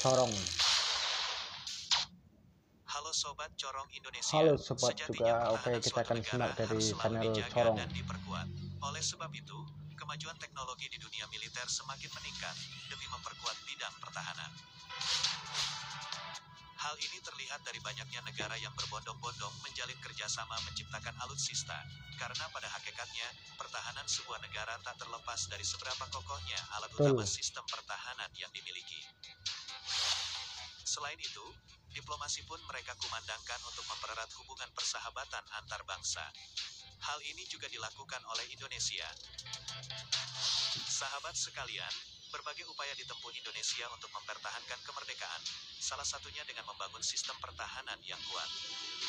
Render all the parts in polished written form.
Corong. Halo Sobat Corong Indonesia. Halo sobat Sejatinya juga. Oke, kita akan simak dari channel Corong. dan diperkuat. Oleh sebab itu, kemajuan teknologi di dunia militer semakin meningkat demi memperkuat bidang pertahanan. Hal ini terlihat dari banyaknya negara yang berbondong-bondong menjalin kerjasama menciptakan alutsista, karena pada hakikatnya, pertahanan sebuah negara tak terlepas dari seberapa kokohnya alat utama sistem pertahanan yang dimiliki. Selain itu, diplomasi pun mereka kumandangkan untuk mempererat hubungan persahabatan antar bangsa. Hal ini juga dilakukan oleh Indonesia. Sahabat sekalian, berbagai upaya ditempuh Indonesia untuk mempertahankan kemerdekaan, salah satunya dengan membangun sistem pertahanan yang kuat.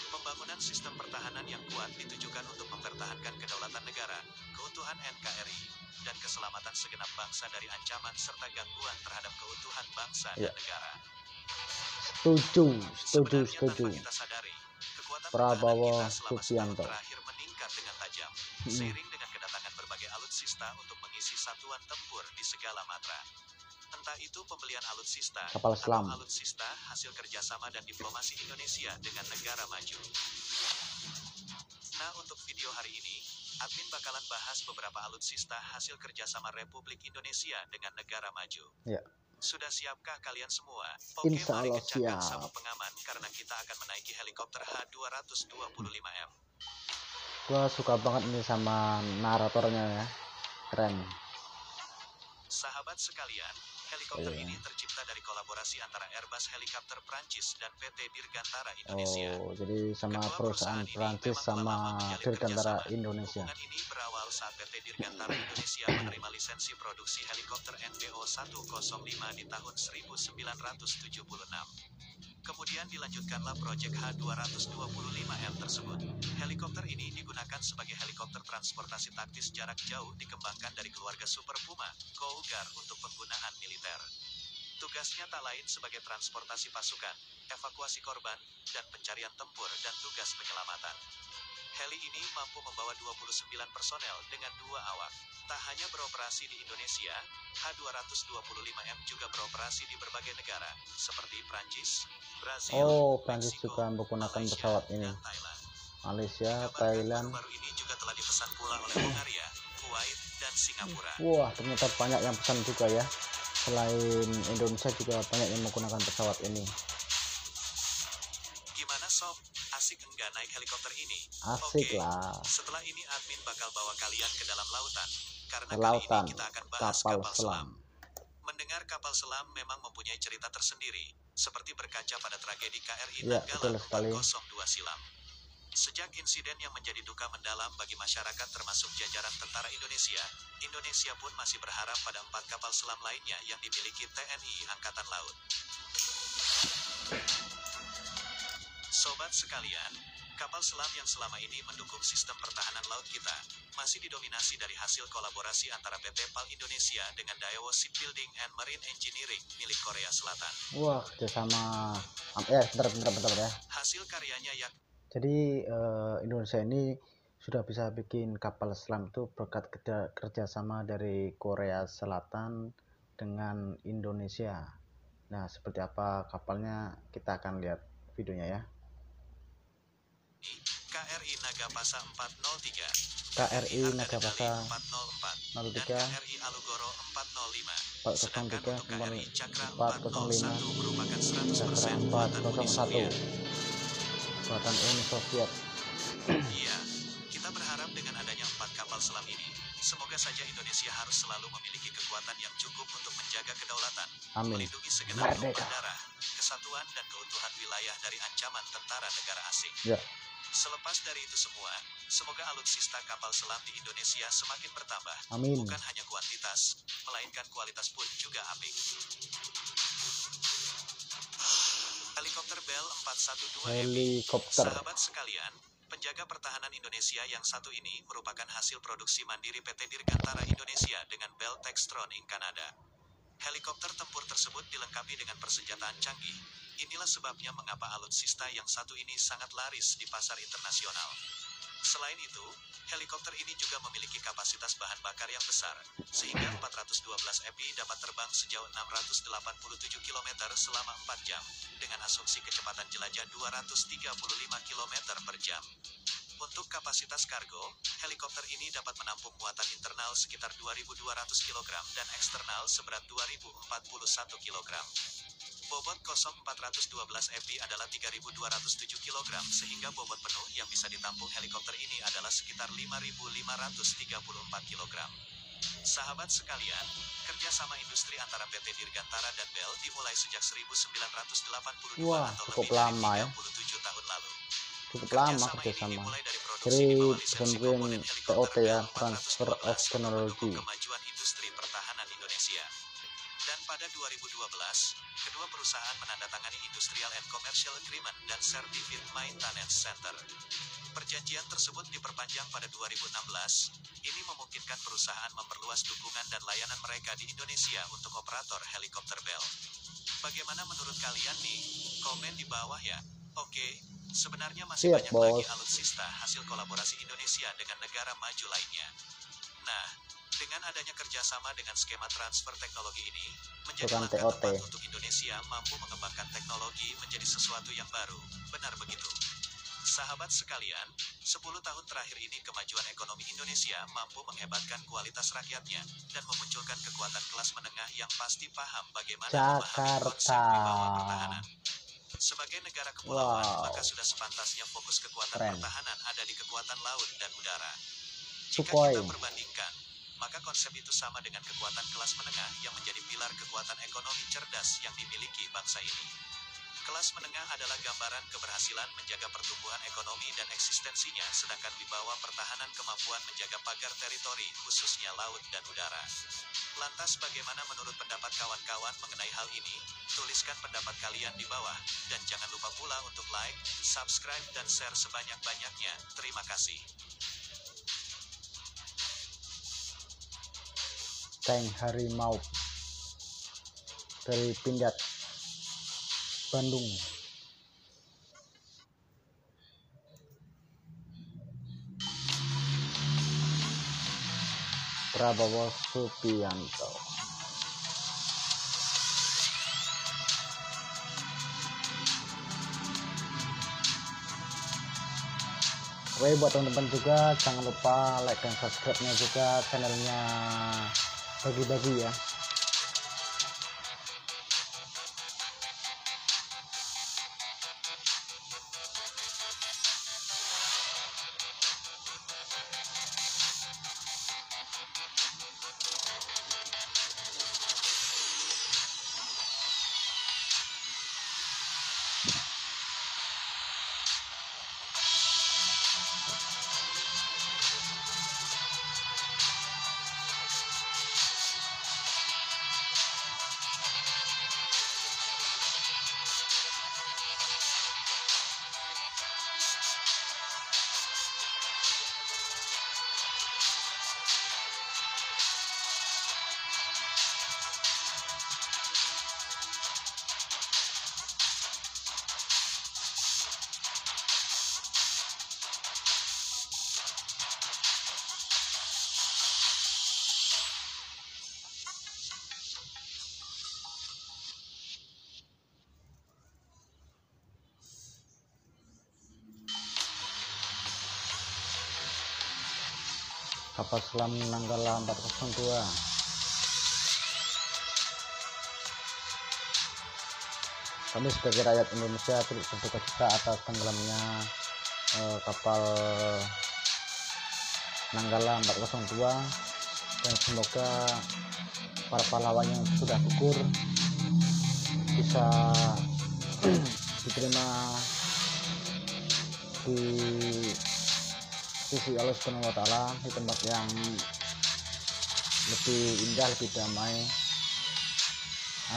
Pembangunan sistem pertahanan yang kuat ditujukan untuk mempertahankan kedaulatan negara, keutuhan NKRI, dan keselamatan segenap bangsa dari ancaman serta gangguan terhadap keutuhan bangsa dan negara. Setuju. Tanpa kita sadari, kekuatan Prabowo pertahanan kita selama setahun Subianto. terakhir meningkat dengan tajam, seiring dengan kedatangan berbagai alutsista untuk mengisi satuan tempur di segala matra. Entah itu pembelian alutsista Kapal selam. atau alutsista hasil kerjasama dan diplomasi Indonesia dengan negara maju. Nah, untuk video hari ini, admin bakalan bahas beberapa alutsista hasil kerjasama Republik Indonesia dengan negara maju. Ya. Sudah siapkah kalian semua? Oke, Insya mari Allah kencangkan siap. sabuk pengaman karena kita akan menaiki helikopter H225M. Gua suka banget ini sama naratornya ya, keren. Sahabat sekalian, helikopter ini tercipta dari kolaborasi antara Airbus Helikopter Prancis dan PT Dirgantara Indonesia. Oh, jadi sama Kedua perusahaan Prancis sama Dirgantara Indonesia. Hubungan ini berawal saat PT Dirgantara Indonesia menerima lisensi produksi helikopter NBO 105 di tahun 1976. Kemudian dilanjutkanlah proyek H225M tersebut. Helikopter ini digunakan sebagai helikopter transportasi taktis jarak jauh dikembangkan dari keluarga Super Puma, Cougar untuk penggunaan militer. Tugasnya tak lain sebagai transportasi pasukan, evakuasi korban, dan pencarian tempur dan tugas penyelamatan. Heli ini mampu membawa 29 personel dengan 2 awak. Tak hanya beroperasi di Indonesia, H225M juga beroperasi di berbagai negara, seperti Prancis, Brazil, Prancis Meksiko, juga menggunakan Malaysia, pesawat ini. dan Thailand. Malaysia, Dikabarkan Thailand. baru-baru ini juga telah dipesan pula oleh Hungaria, Kuwait, dan Singapura. Wah, ternyata banyak yang pesan juga ya. Selain Indonesia juga banyak yang menggunakan pesawat ini. Gimana sob? Asik enggak naik helikopter ini? Asik Oke, lah. setelah ini admin bakal bawa kalian ke dalam lautan. Karena Lautan, kali ini kita akan bahas kapal kapal selam. selam. Mendengar kapal selam memang mempunyai cerita tersendiri, seperti berkaca pada tragedi KRI Ya, Nanggala betul sekali. 402 silam. Sejak insiden yang menjadi duka mendalam bagi masyarakat termasuk jajaran tentara Indonesia, Indonesia pun masih berharap pada 4 kapal selam lainnya yang dimiliki TNI Angkatan Laut. Sobat sekalian, kapal selam yang selama ini mendukung sistem pertahanan laut kita, masih didominasi dari hasil kolaborasi antara PT PAL Indonesia dengan Daewoo Shipbuilding and Marine Engineering milik Korea Selatan. Wah, kerjasama. Bentar ya. Hasil karyanya yang Jadi Indonesia ini sudah bisa bikin kapal selam itu berkat kerjasama dari Korea Selatan dengan Indonesia. Nah, seperti apa kapalnya kita akan lihat videonya ya. KRI Nagapasa 403, KRI Nagapasa 404, 03, dan KRI Alugoro 405. 403, Sedangkan untuk KRI Cakra 405, 401 merupakan 100% Cakra buatan Uni 401, Soviet. buatan Uni Soviet. Iya, kita berharap dengan adanya 4 kapal selam ini, semoga saja Indonesia harus selalu memiliki kekuatan yang cukup untuk menjaga kedaulatan, Amin. melindungi segenap tumpah Merdeka. darah, kesatuan dan keutuhan wilayah dari ancaman tentara negara asing. Ya. Selepas dari itu semua, semoga alutsista kapal selam di Indonesia semakin bertambah. Amin. Bukan hanya kuantitas, melainkan kualitas pun juga apik. Helikopter Bell 412 Helikopter. Sahabat sekalian, penjaga pertahanan Indonesia yang satu ini merupakan hasil produksi mandiri PT Dirgantara Indonesia dengan Bell Textron Inc. Kanada. Helikopter tempur tersebut dilengkapi dengan persenjataan canggih. Inilah sebabnya mengapa alutsista yang satu ini sangat laris di pasar internasional. Selain itu, helikopter ini juga memiliki kapasitas bahan bakar yang besar, sehingga 412 EPI dapat terbang sejauh 687 km selama 4 jam, dengan asumsi kecepatan jelajah 235 km per jam. Untuk kapasitas kargo, helikopter ini dapat menampung muatan internal sekitar 2.200 kg dan eksternal seberat 2.041 kg. Bobot 0412 EPI adalah 3.207 kg, sehingga bobot penuh yang bisa ditampung helikopter ini adalah sekitar 5.534 kg. Sahabat sekalian, kerjasama industri antara PT Dirgantara dan Bell dimulai sejak 1982 atau lebih dari 37 tahun lalu. Cukup lama kerjasama. Jadi mungkin TOT ya, Transfer of Technology. Kemajuan industri pertahanan Indonesia. Dan pada 2012, kedua perusahaan menandatangani Industrial and Commercial Agreement dan Certificate Maintenance Center. Perjanjian tersebut diperpanjang pada 2016. Ini memungkinkan perusahaan memperluas dukungan dan layanan mereka di Indonesia untuk operator helikopter Bell. Bagaimana menurut kalian nih? Komen di bawah ya. Oke, sebenarnya masih banyak lagi alutsista hasil kolaborasi Indonesia dengan negara maju lainnya. Nah, dengan adanya kerjasama dengan skema transfer teknologi ini, menjadi langkah tepat untuk Indonesia mampu mengembangkan teknologi menjadi sesuatu yang baru. Benar begitu. Sahabat sekalian, 10 tahun terakhir ini kemajuan ekonomi Indonesia mampu menghebatkan kualitas rakyatnya dan memunculkan kekuatan kelas menengah yang pasti paham bagaimana memahami konsep wibawa pertahanan. Sebagai negara kepulauan, maka sudah sepantasnya fokus kekuatan pertahanan ada di kekuatan laut dan udara. Jika kita perbandingkan, maka konsep itu sama dengan kekuatan kelas menengah yang menjadi pilar kekuatan ekonomi cerdas yang dimiliki bangsa ini. Kelas menengah adalah gambaran keberhasilan menjaga pertumbuhan ekonomi dan eksistensinya, sedangkan wibawa pertahanan kemampuan menjaga pagar teritori, khususnya laut dan udara. Lantas bagaimana menurut pendapat kawan-kawan mengenai hal ini? Tuliskan pendapat kalian di bawah, dan jangan lupa pula untuk like, subscribe, dan share sebanyak-banyaknya. Terima kasih. Tank Harimau dari Pindad, Bandung. Prabowo Subianto. Oke, buat teman-teman juga jangan lupa like dan subscribe-nya juga channelnya Bagi-Bagi ya. Kapal selam Nanggala 402. Kami sebagai rakyat Indonesia turut berduka cita atas tenggelamnya kapal Nanggala 402, dan semoga para pahlawan yang sudah gugur bisa diterima di sisi Allah Subhanahu wa Ta'ala di tempat yang lebih indah, lebih damai.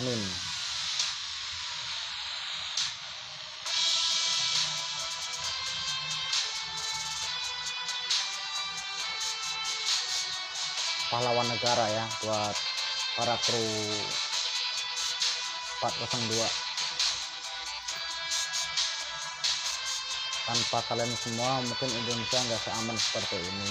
Amin. Pahlawan negara ya buat para kru 402. Tanpa kalian semua mungkin Indonesia nggak seaman seperti ini.